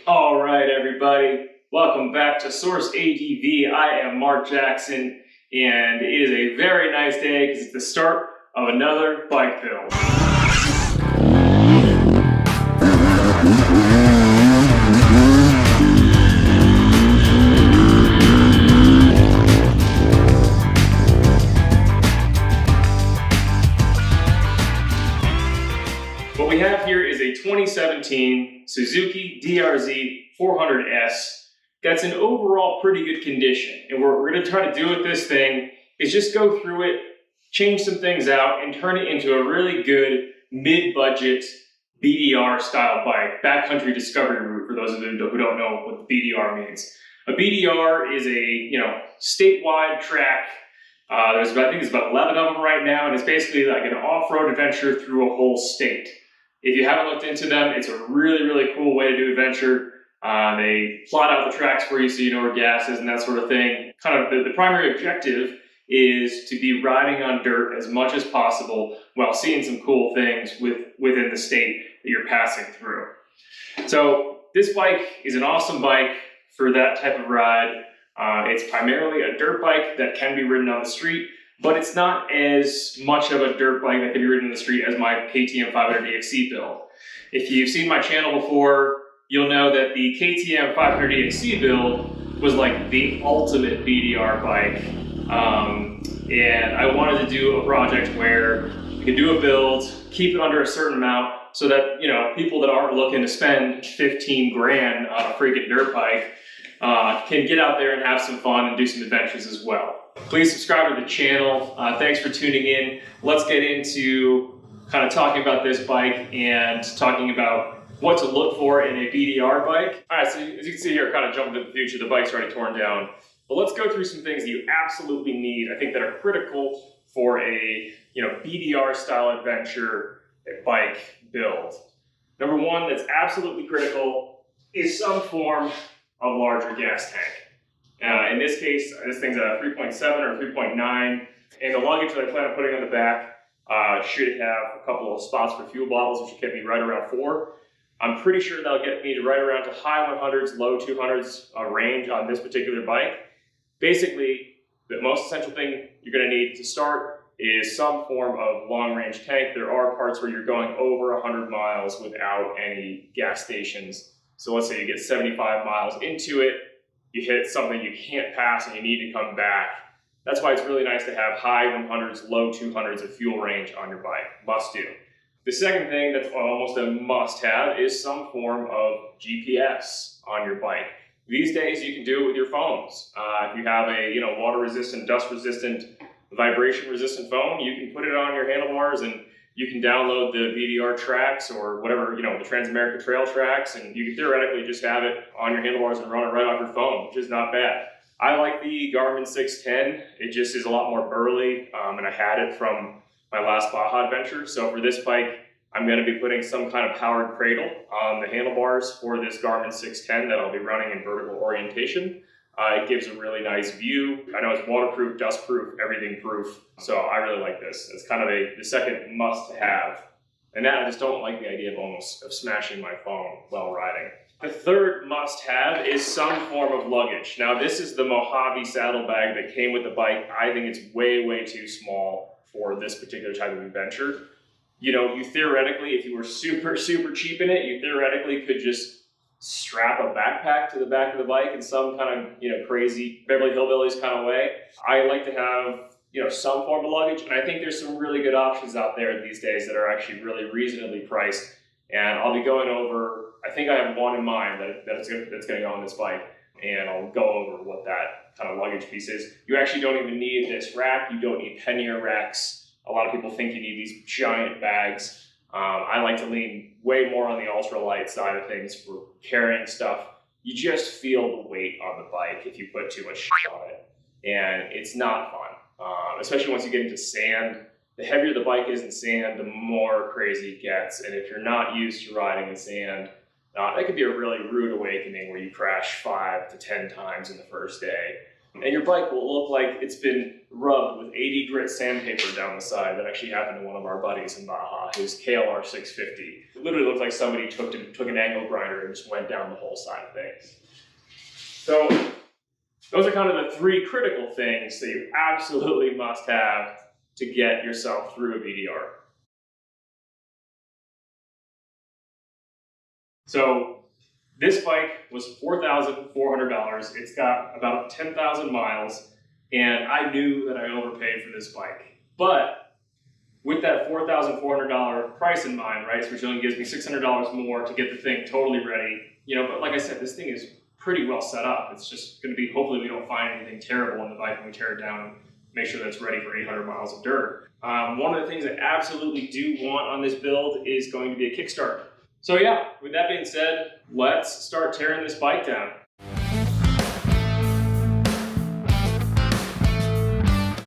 All right, everybody. Welcome back to Source ADV. I am Mark Jackson, and it is a very nice day because it's the start of another bike build. What we have here is a 2017 Suzuki DRZ-400S that's in overall pretty good condition. And what we're going to try to do with this thing is just go through it, change some things out, and turn it into a really good mid-budget BDR style bike, Backcountry Discovery Route, for those of you who don't know what the BDR means. A BDR is a statewide track. I think there's about 11 of them right now, and it's basically like an off-road adventure through a whole state. If you haven't looked into them, it's a really, really cool way to do adventure. They plot out the tracks for you so you know where gas is and that sort of thing. Kind of the primary objective is to be riding on dirt as much as possible while seeing some cool things within the state that you're passing through. So this bike is an awesome bike for that type of ride. It's primarily a dirt bike that can be ridden on the street, but it's not as much of a dirt bike that can be ridden in the street as my KTM 500 DXC build. If you've seen my channel before, you'll know that the KTM 500 DXC build was like the ultimate BDR bike. And I wanted to do a project where you can do a build, keep it under a certain amount, so that people that aren't looking to spend 15 grand on a freaking dirt bike can get out there and have some fun and do some adventures as well. Please subscribe to the channel. Thanks for tuning in. Let's get into kind of talking about this bike and talking about what to look for in a BDR bike. All right, so as you can see here, kind of jumping into the future, the bike's already torn down. But let's go through some things that you absolutely need, I think, that are critical for a BDR style adventure bike build. Number one, that's absolutely critical is some form of larger gas tank. In this case, this thing's a 3.7 or 3.9, and the luggage that I plan on putting on the back should have a couple of spots for fuel bottles, which should get me right around 4. I'm pretty sure that'll get me right around to high 100s, low 200s range on this particular bike. Basically, the most essential thing you're going to need to start is some form of long-range tank. There are parts where you're going over 100 miles without any gas stations. So let's say you get 75 miles into it, you hit something you can't pass and you need to come back. That's why it's really nice to have high 100s, low 200s of fuel range on your bike. Must do. The second thing that's almost a must-have is some form of GPS on your bike. These days, you can do it with your phones. If you have a water-resistant, dust-resistant, vibration-resistant phone, you can put it on your handlebars and you can download the BDR tracks or whatever, the Transamerica Trail tracks, and you can theoretically just have it on your handlebars and run it right off your phone, which is not bad. I like the Garmin 610. It just is a lot more burly, and I had it from my last Baja adventure. So for this bike, I'm going to be putting some kind of powered cradle on the handlebars for this Garmin 610 that I'll be running in vertical orientation. It gives a really nice view. I know it's waterproof, dustproof, everything proof. So I really like this. It's kind of the second must-have. And that I just don't like the idea of smashing my phone while riding. The third must-have is some form of luggage. Now this is the Mojave saddlebag that came with the bike. I think it's way, way too small for this particular type of adventure. You theoretically, if you were super, super cheap in it, you theoretically could just strap a backpack to the back of the bike in some kind of, crazy Beverly Hillbillies kind of way. I like to have, some form of luggage, and I think there's some really good options out there these days that are actually really reasonably priced. And I'll be going over, I think I have one in mind that's going to go on this bike, and I'll go over what that kind of luggage piece is. You actually don't even need this rack. You don't need pannier racks. A lot of people think you need these giant bags. I like to lean way more on the ultralight side of things for carrying stuff. You just feel the weight on the bike if you put too much shit on it. And it's not fun, especially once you get into sand. The heavier the bike is in sand, the more crazy it gets. And if you're not used to riding in sand, that could be a really rude awakening where you crash 5 to 10 times in the first day. And your bike will look like it's been rubbed with 80 grit sandpaper down the side. That actually happened to one of our buddies in Baja, his KLR 650. It literally looked like somebody took an angle grinder and just went down the whole side of things. So those are kind of the three critical things that you absolutely must have to get yourself through a BDR. So this bike was $4,400. It's got about 10,000 miles, and I knew that I overpaid for this bike. But with that $4,400 price in mind, right, which only gives me $600 more to get the thing totally ready, you know, but like I said, this thing is pretty well set up. It's just going to be, hopefully we don't find anything terrible in the bike when we tear it down and make sure that it's ready for 800 miles of dirt. One of the things I absolutely do want on this build is going to be a kickstart. So yeah, with that being said, let's start tearing this bike down.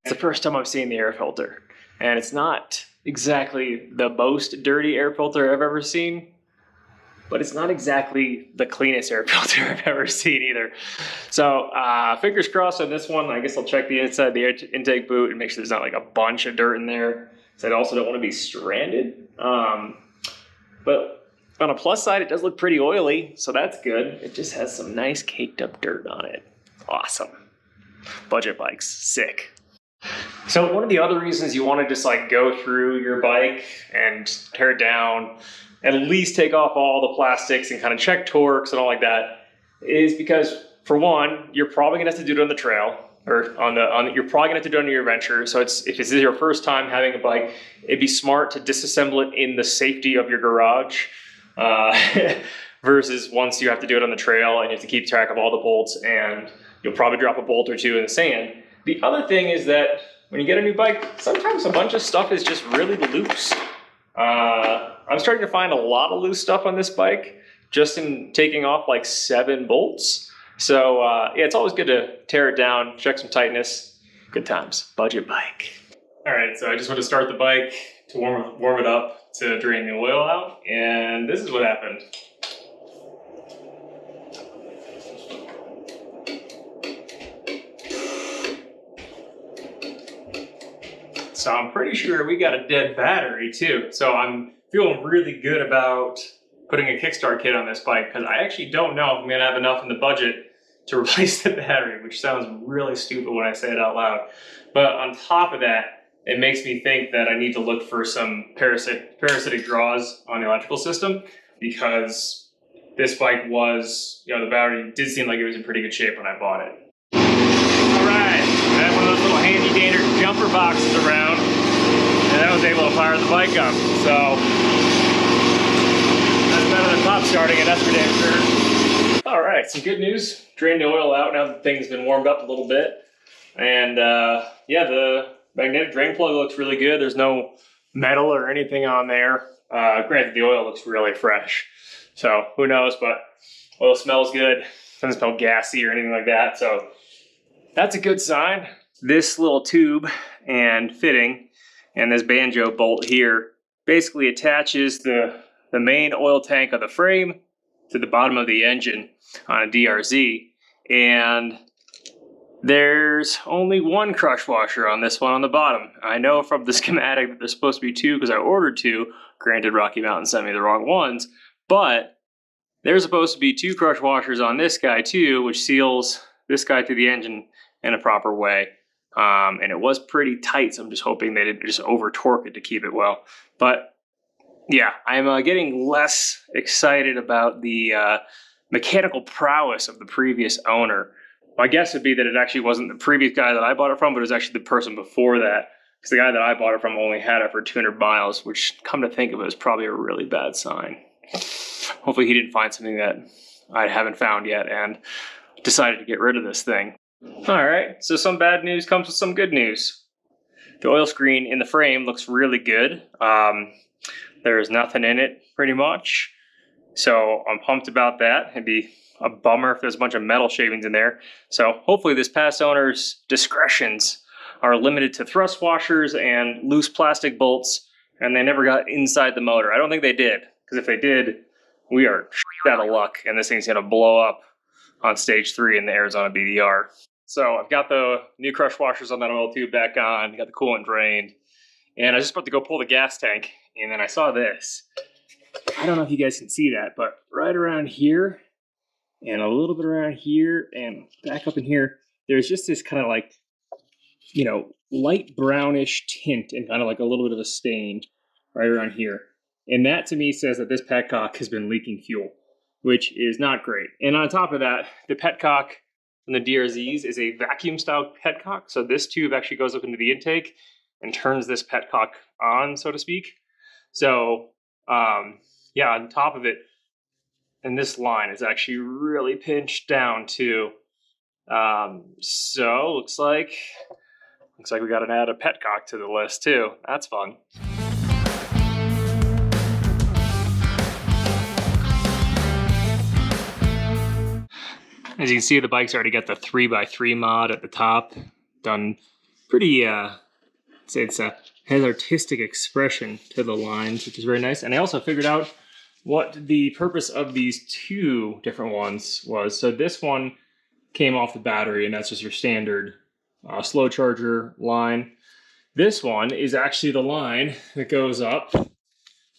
It's the first time I've seen the air filter, and it's not exactly the most dirty air filter I've ever seen, but it's not exactly the cleanest air filter I've ever seen either. So fingers crossed on this one. I guess I'll check the inside of the intake boot and make sure there's not like a bunch of dirt in there, because I also don't want to be stranded. But on a plus side, it does look pretty oily, so that's good. It just has some nice caked up dirt on it. Awesome. Budget bikes, sick. So one of the other reasons you want to just like go through your bike and tear it down, at least take off all the plastics and kind of check torques and all like that, is because for one, you're probably gonna have to do it on the trail, or you're probably gonna have to do it on your adventure. So if this is your first time having a bike, it'd be smart to disassemble it in the safety of your garage. Versus once you have to do it on the trail and you have to keep track of all the bolts, and you'll probably drop a bolt or two in the sand. The other thing is that when you get a new bike, sometimes a bunch of stuff is just really loose. I'm starting to find a lot of loose stuff on this bike just in taking off like 7 bolts. So yeah, it's always good to tear it down, check some tightness. Good times. Budget bike. All right, so I just want to start the bike to warm it up to drain the oil out, and this is what happened. So I'm pretty sure we got a dead battery too. So I'm feeling really good about putting a kickstart kit on this bike, because I actually don't know if I'm gonna have enough in the budget to replace the battery, which sounds really stupid when I say it out loud. But on top of that, it makes me think that I need to look for some parasitic draws on the electrical system, because this bike was, you know, the battery did seem like it was in pretty good shape when I bought it. All right, I had one of those little handy dandy jumper boxes around, and I was able to fire the bike up. So that's better than pop starting it, that's for damn sure. All right, some good news. Drained the oil out now that things been warmed up a little bit. And yeah, the magnetic drain plug looks really good. There's no metal or anything on there. Granted, the oil looks really fresh. So who knows, but oil smells good. Doesn't smell gassy or anything like that. So that's a good sign. This little tube and fitting and this banjo bolt here basically attaches the main oil tank of the frame to the bottom of the engine on a DRZ. And there's only one crush washer on this one on the bottom. I know from the schematic that there's supposed to be 2 because I ordered 2. Granted, Rocky Mountain sent me the wrong ones, but there's supposed to be 2 crush washers on this guy too, which seals this guy to the engine in a proper way. And it was pretty tight, so I'm just hoping they didn't just over torque it to keep it well. But yeah, I'm getting less excited about the mechanical prowess of the previous owner. My guess would be that it actually wasn't the previous guy that I bought it from, but it was actually the person before that. Because the guy that I bought it from only had it for 200 miles, which, come to think of it, is probably a really bad sign. Hopefully he didn't find something that I haven't found yet and decided to get rid of this thing. All right, so some bad news comes with some good news. The oil screen in the frame looks really good. There's nothing in it, pretty much. So I'm pumped about that. It'd be a bummer if there's a bunch of metal shavings in there. So hopefully this past owner's discretions are limited to thrust washers and loose plastic bolts, and they never got inside the motor. I don't think they did, because if they did, we are out of luck, and this thing's gonna blow up on stage 3 in the Arizona BDR. So I've got the new crush washers on that oil tube back on, got the coolant drained, and I was just about to go pull the gas tank, and then I saw this. I don't know if you guys can see that, but right around here, and a little bit around here, and back up in here, there's just this kind of like, you know, light brownish tint and kind of like a little bit of a stain right around here. And that to me says that this petcock has been leaking fuel, which is not great. And on top of that, the petcock from the DRZs is a vacuum style petcock. So this tube actually goes up into the intake and turns this petcock on, so to speak. So yeah, on top of it, and this line is actually really pinched down too. So looks like we got to add a petcock to the list too. That's fun. As you can see, the bike's already got the 3x3 mod at the top. Done pretty, has artistic expression to the lines, which is very nice. And I also figured out what the purpose of these two different ones was. So this one came off the battery, and that's just your standard slow charger line. This one is actually the line that goes up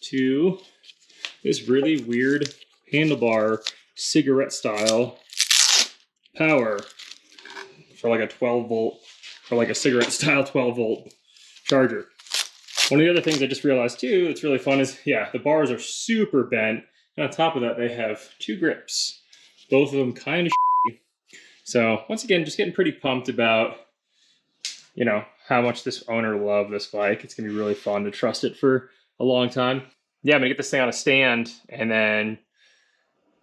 to this really weird handlebar cigarette style power for like a 12 volt, or like a cigarette style 12 volt charger. One of the other things I just realized too that's really fun is, yeah, the bars are super bent, and on top of that they have two grips, both of them kind of shitty. So once again, just getting pretty pumped about, you know, how much this owner loved this bike. It's gonna be really fun to trust it for a long time. Yeah, I'm gonna get this thing on a stand and then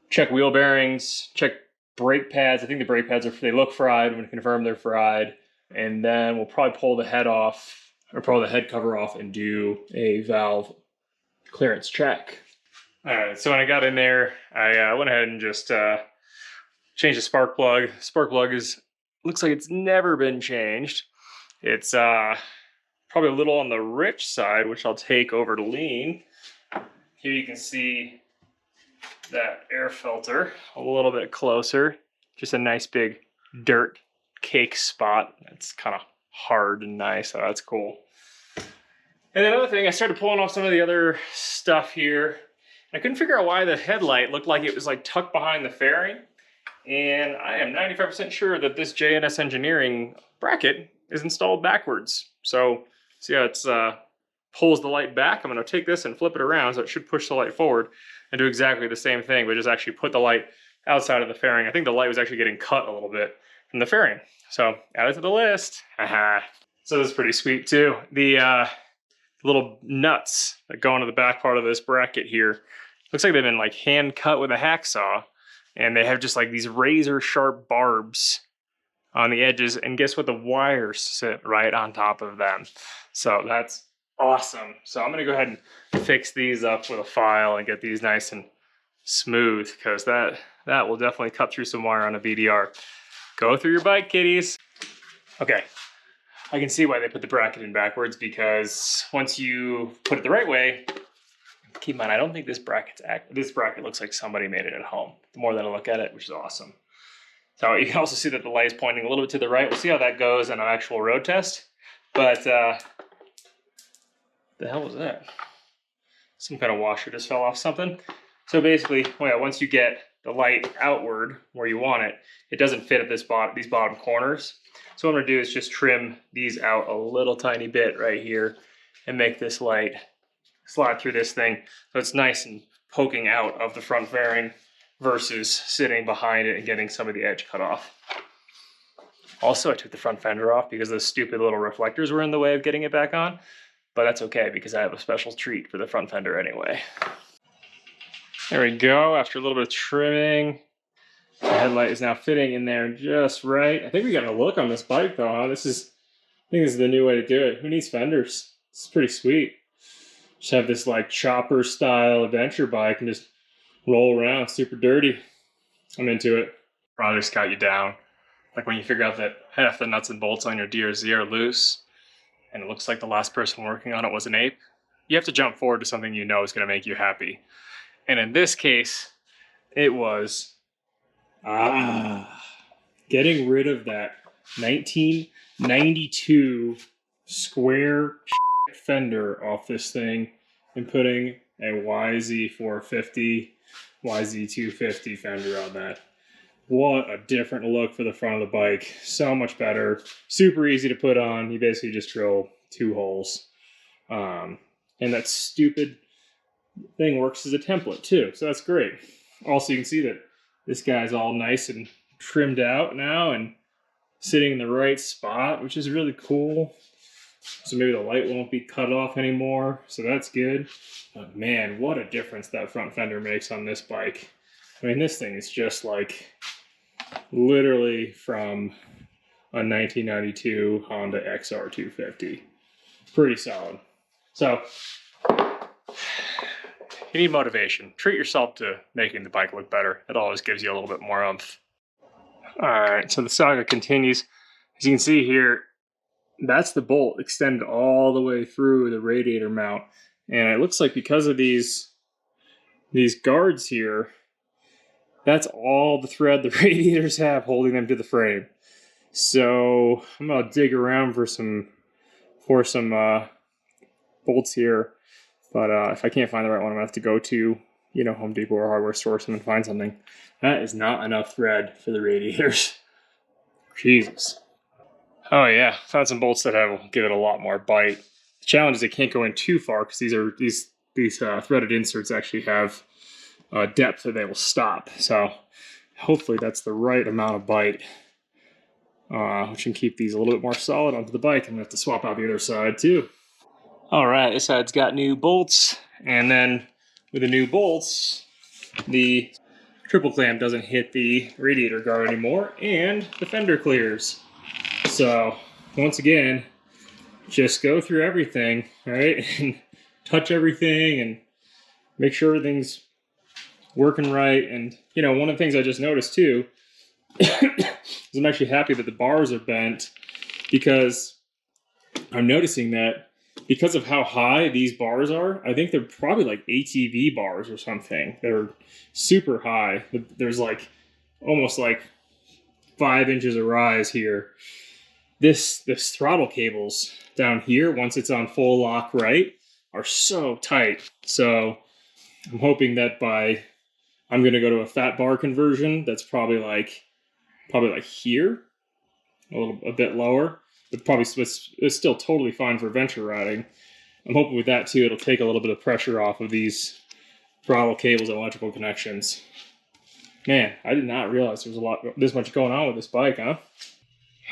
check wheel bearings, check brake pads. I think the brake pads they look fried. I'm gonna confirm they're fried. And then we'll probably pull the head off, or pull the head cover off, and do a valve clearance check. All right, so when I got in there, I went ahead and just changed the spark plug. Spark plug looks like it's never been changed. It's probably a little on the rich side, which I'll take over to lean. Here you can see that air filter a little bit closer. Just a nice big dirt cake spot. It's kind of hard and nice, so that's cool. And then another thing, I started pulling off some of the other stuff here. I couldn't figure out why the headlight looked like it was like tucked behind the fairing. And I am 95% sure that this J&S Engineering bracket is installed backwards. So see how it's pulls the light back? I'm going to take this and flip it around so it should push the light forward and do exactly the same thing, but just actually put the light outside of the fairing. I think the light was actually getting cut a little bit from the fairing. So add it to the list. So this is pretty sweet too. The little nuts that go into the back part of this bracket here, looks like they've been like hand cut with a hacksaw, and they have just like these razor sharp barbs on the edges, and guess what? The wires sit right on top of them. So that's awesome. So I'm gonna go ahead and fix these up with a file and get these nice and smooth, because that will definitely cut through some wire on a BDR. Go through your bike, kiddies. Okay, I can see why they put the bracket in backwards, because once you put it the right way, keep in mind, I don't think this bracket looks like somebody made it at home. The more that I look at it, which is awesome. So you can also see that the light is pointing a little bit to the right. We'll see how that goes in an actual road test. But the hell was that? Some kind of washer just fell off something. So basically, well, yeah, once you get the light outward where you want it, it doesn't fit at these bottom corners. So what I'm gonna do is just trim these out a little tiny bit right here and make this light slide through this thing so it's nice and poking out of the front fairing versus sitting behind it and getting some of the edge cut off. Also, I took the front fender off because those stupid little reflectors were in the way of getting it back on, but that's okay because I have a special treat for the front fender anyway. There we go. After a little bit of trimming, the headlight is now fitting in there just right. I think we got a look on this bike though, huh? I think this is the new way to do it. Who needs fenders? It's pretty sweet. Just have this like chopper style adventure bike and just roll around super dirty. I'm into it. Projects got you down. Like when you figure out that half the nuts and bolts on your DRZ are loose and it looks like the last person working on it was an ape, you have to jump forward to something you know is going to make you happy. And in this case, it was getting rid of that 1992 square fender off this thing and putting a YZ450, YZ250 fender on that. What a different look for the front of the bike. So much better. Super easy to put on. You basically just drill 2 holes. And that stupid thing works as a template too. So that's great. Also, you can see that this guy's all nice and trimmed out now and sitting in the right spot, which is really cool. So maybe the light won't be cut off anymore. So that's good. But man, what a difference that front fender makes on this bike. I mean, this thing is just like literally from a 1992 Honda XR250. Pretty solid. So you need motivation. Treat yourself to making the bike look better. It always gives you a little bit more oomph. All right, so the saga continues. As you can see here, that's the bolt extended all the way through the radiator mount. And it looks like because of these guards here, that's all the thread the radiators have holding them to the frame. So I'm gonna dig around for some bolts here. But if I can't find the right one, I'm gonna have to go to, Home Depot or hardware store and find something. That is not enough thread for the radiators. Jesus. Oh yeah, found some bolts that will give it a lot more bite. The challenge is they can't go in too far because these threaded inserts actually have depth that they will stop. So hopefully that's the right amount of bite, which can keep these a little bit more solid onto the bike. I'm gonna have to swap out the other side too. All right, this side's got new bolts, and then with the new bolts, the triple clamp doesn't hit the radiator guard anymore, and the fender clears. So once again, just go through everything, right, and touch everything and make sure everything's working right. And one of the things I just noticed too is I'm actually happy that the bars are bent, because I'm noticing that because of how high these bars are, I think they're probably like ATV bars or something. They're super high. There's like almost like 5 inches of rise here. This throttle cables down here, once it's on full lock right, are so tight. So I'm hoping that I'm gonna go to a fat bar conversion that's probably like here, a bit lower. But probably it's still totally fine for venture riding. I'm hoping with that too, it'll take a little bit of pressure off of these throttle cables and electrical connections. Man, I did not realize there was this much going on with this bike, huh?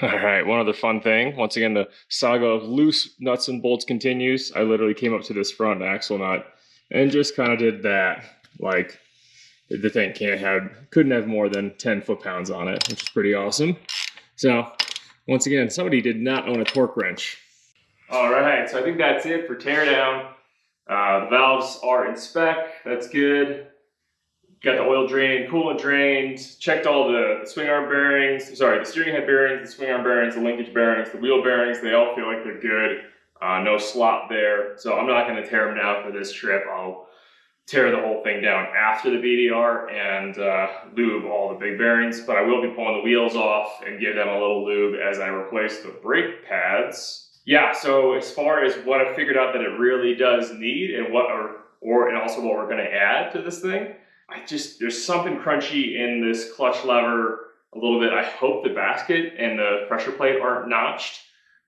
All right, one other fun thing. Once again, the saga of loose nuts and bolts continues. I literally came up to this front axle nut and just kind of did that. Like, the thing couldn't have more than 10 foot-pounds on it, which is pretty awesome. So once again, somebody did not own a torque wrench. All right, so I think that's it for teardown. The valves are in spec, that's good. Got the oil drained, coolant drained, checked all the swing arm bearings, the steering head bearings, the swing arm bearings, the linkage bearings, the wheel bearings, they all feel like they're good. No slop there, so I'm not gonna tear them down for this trip. I'll tear the whole thing down after the BDR and lube all the big bearings, but I will be pulling the wheels off and give them a little lube as I replace the brake pads. Yeah, so as far as what I figured out that it really does need and and also what we're gonna add to this thing, there's something crunchy in this clutch lever a little bit. I hope the basket and the pressure plate aren't notched,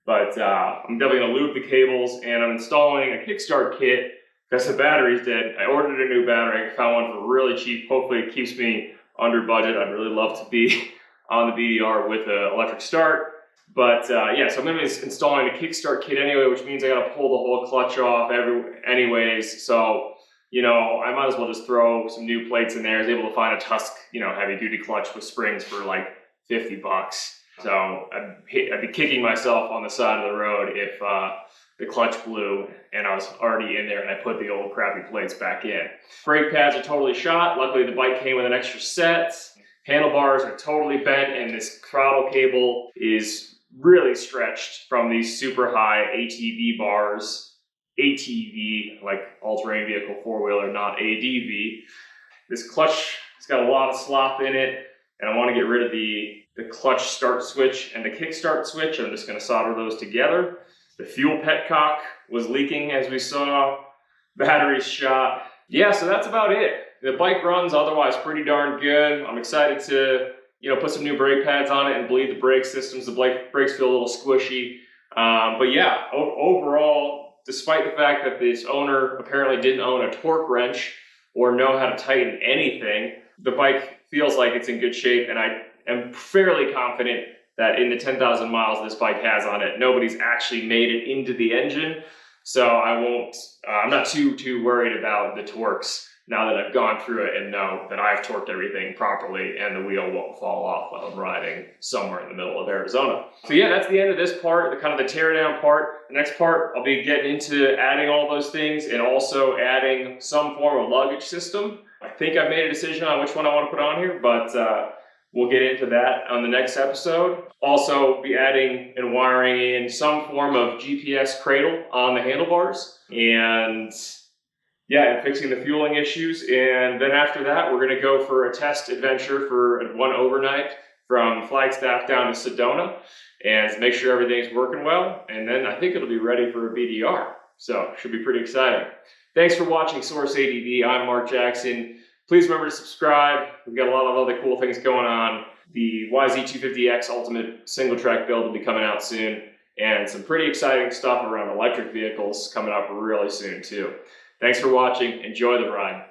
but I'm definitely gonna lube the cables, and I'm installing a kickstart kit because the battery's dead. I ordered a new battery. I found one for really cheap. Hopefully it keeps me under budget. I'd really love to be on the BDR with an electric start. But yeah, so I'm going to be installing a kickstart kit anyway, which means I got to pull the whole clutch off anyways. So, I might as well just throw some new plates in there. I was able to find a Tusk, heavy duty clutch with springs for like 50 bucks. So I'd be kicking myself on the side of the road if the clutch blew and I was already in there and I put the old crappy plates back in. Brake pads are totally shot. Luckily the bike came with an extra set. Handlebars are totally bent, and this throttle cable is really stretched from these super high ATV bars. ATV, like all-terrain vehicle 4-wheeler, not ADV. This clutch has got a lot of slop in it. and I want to get rid of the clutch start switch and the kick start switch. I'm just going to solder those together. The fuel petcock was leaking, as we saw. Batteries shot. Yeah, so that's about it. The bike runs otherwise pretty darn good. I'm excited to, you know, put some new brake pads on it and bleed the brake systems. The brakes feel a little squishy. But yeah, overall, despite the fact that this owner apparently didn't own a torque wrench or know how to tighten anything, the bike feels like it's in good shape, and I am fairly confident that in the 10,000 miles this bike has on it, nobody's actually made it into the engine. So I'm not too worried about the torques now that I've gone through it and know that I've torqued everything properly and the wheel won't fall off while I'm riding somewhere in the middle of Arizona. So yeah, that's the end of this part, the kind of the teardown part. The next part, I'll be getting into adding all those things and also adding some form of luggage system. I think I've made a decision on which one I want to put on here, but we'll get into that on the next episode. Also be adding and wiring in some form of GPS cradle on the handlebars, and yeah, and fixing the fueling issues. And then after that, we're going to go for a test adventure for one overnight from Flagstaff down to Sedona and make sure everything's working well. And then I think it'll be ready for a BDR. So should be pretty exciting. Thanks for watching Source ADV. I'm Mark Jackson. Please remember to subscribe. We've got a lot of other cool things going on. The YZ250X Ultimate single track build will be coming out soon, and some pretty exciting stuff around electric vehicles coming up really soon too. Thanks for watching. Enjoy the ride.